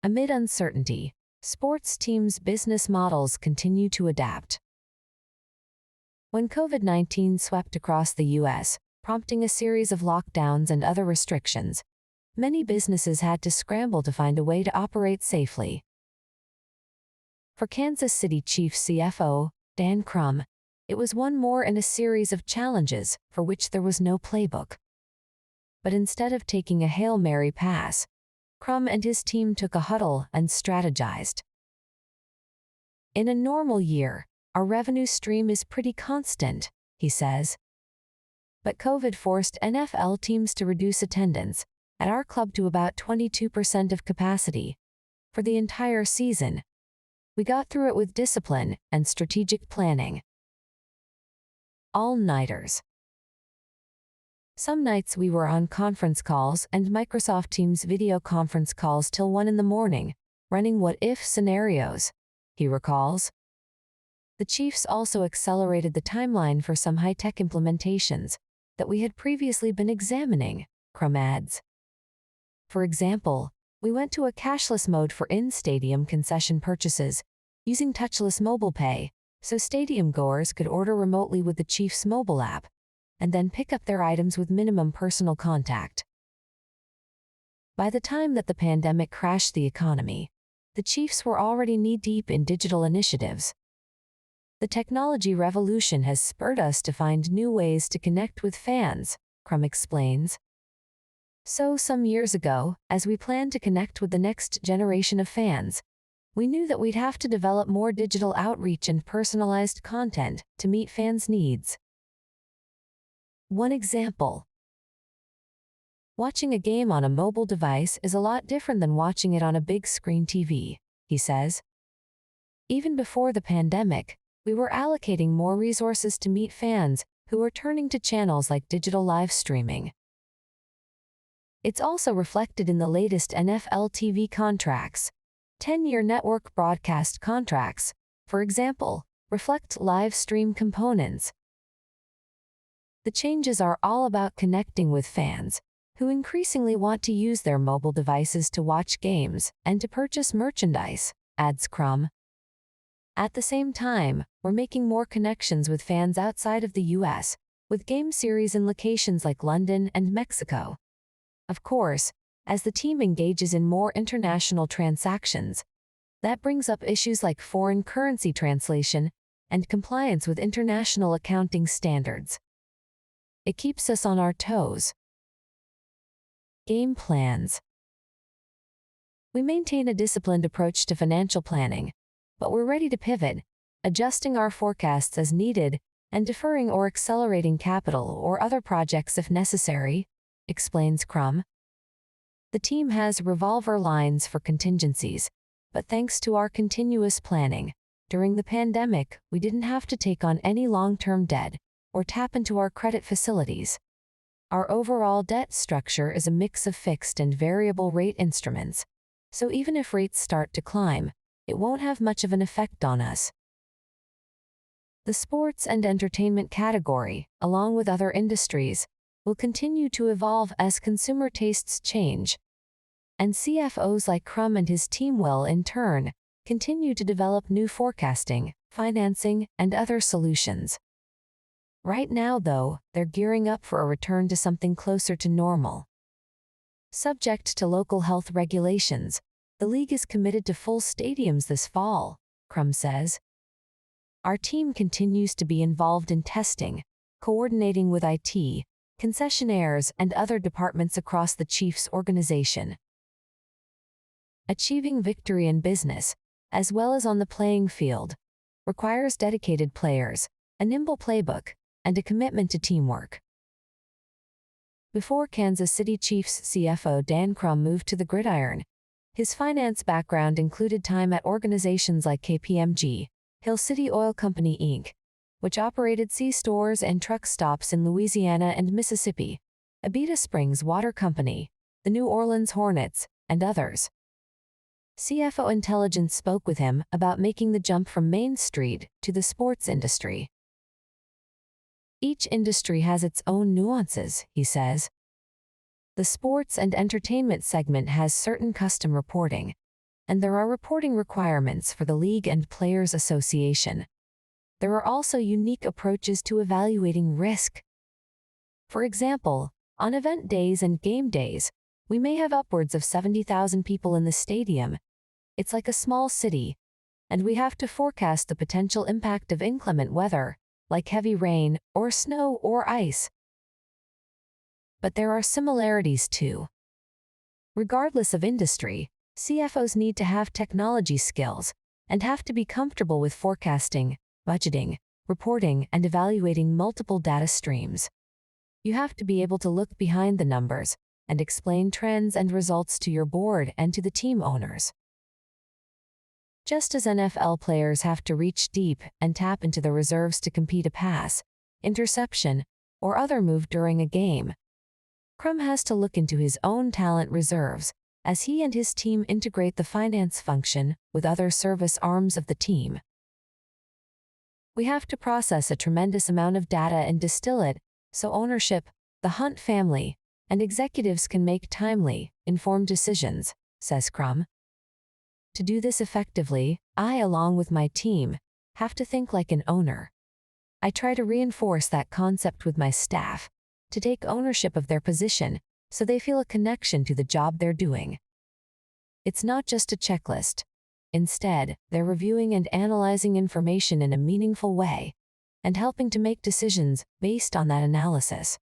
Amid uncertainty, sports teams' business models continue to adapt. When COVID-19 swept across the U.S., prompting a series of lockdowns and other restrictions, many businesses had to scramble to find a way to operate safely. For Kansas City Chiefs CFO, Dan Crumb, it was one more in a series of challenges for which there was no playbook. But instead of taking a Hail Mary pass, Crumb and his team took a huddle and strategized. In a normal year, our revenue stream is pretty constant, he says. But COVID forced NFL teams to reduce attendance at our club to about 22% of capacity for the entire season. We got through it with discipline and strategic planning. All-nighters. Some nights we were on conference calls and Microsoft Teams video conference calls till 1 in the morning, running what-if scenarios, he recalls. The Chiefs also accelerated the timeline for some high-tech implementations that we had previously been examining, Crumb adds. For example, we went to a cashless mode for in-stadium concession purchases, using touchless mobile pay, so stadium goers could order remotely with the Chiefs mobile app, and then pick up their items with minimum personal contact. By the time that the pandemic crashed the economy, the Chiefs were already knee-deep in digital initiatives. The technology revolution has spurred us to find new ways to connect with fans, Crumb explains. So some years ago, as we planned to connect with the next generation of fans, we knew that we'd have to develop more digital outreach and personalized content to meet fans' needs. One example. Watching a game on a mobile device is a lot different than watching it on a big screen TV, he says. Even before the pandemic, we were allocating more resources to meet fans who were turning to channels like digital live streaming. It's also reflected in the latest NFL TV contracts. 10-year network broadcast contracts, for example, reflect live stream components. The changes are all about connecting with fans, who increasingly want to use their mobile devices to watch games and to purchase merchandise, adds Crumb. At the same time, we're making more connections with fans outside of the U.S., with game series in locations like London and Mexico. Of course, as the team engages in more international transactions, that brings up issues like foreign currency translation and compliance with international accounting standards. It keeps us on our toes. Game plans. We maintain a disciplined approach to financial planning, but we're ready to pivot, adjusting our forecasts as needed and deferring or accelerating capital or other projects if necessary, explains Crumb. The team has revolver lines for contingencies, but thanks to our continuous planning, during the pandemic, we didn't have to take on any long-term debt or tap into our credit facilities. Our overall debt structure is a mix of fixed and variable rate instruments, so even if rates start to climb, it won't have much of an effect on us. The sports and entertainment category, along with other industries, will continue to evolve as consumer tastes change. And CFOs like Crumb and his team will, in turn, continue to develop new forecasting, financing, and other solutions. Right now, though, they're gearing up for a return to something closer to normal. Subject to local health regulations, the league is committed to full stadiums this fall, Crumb says. Our team continues to be involved in testing, coordinating with IT, concessionaires, and other departments across the Chiefs organization. Achieving victory in business, as well as on the playing field, requires dedicated players, a nimble playbook, and a commitment to teamwork. Before Kansas City Chiefs CFO Dan Crumb moved to the gridiron, his finance background included time at organizations like KPMG, Hill City Oil Company Inc., which operated C-stores and truck stops in Louisiana and Mississippi, Abita Springs Water Company, the New Orleans Hornets, and others. CFO Intelligence spoke with him about making the jump from Main Street to the sports industry. Each industry has its own nuances, he says. The sports and entertainment segment has certain custom reporting, and there are reporting requirements for the league and players' association. There are also unique approaches to evaluating risk. For example, on event days and game days, we may have upwards of 70,000 people in the stadium. It's like a small city, and we have to forecast the potential impact of inclement weather, like heavy rain, or snow, or ice. But there are similarities too. Regardless of industry, CFOs need to have technology skills and have to be comfortable with forecasting, budgeting, reporting, and evaluating multiple data streams. You have to be able to look behind the numbers and explain trends and results to your board and to the team owners. Just as NFL players have to reach deep and tap into the reserves to compete a pass, interception, or other move during a game, Crumb has to look into his own talent reserves as he and his team integrate the finance function with other service arms of the team. We have to process a tremendous amount of data and distill it so ownership, the Hunt family, and executives can make timely, informed decisions, says Crumb. To do this effectively, I, along with my team, have to think like an owner. I try to reinforce that concept with my staff, to take ownership of their position so they feel a connection to the job they're doing. It's not just a checklist. Instead, they're reviewing and analyzing information in a meaningful way and helping to make decisions based on that analysis.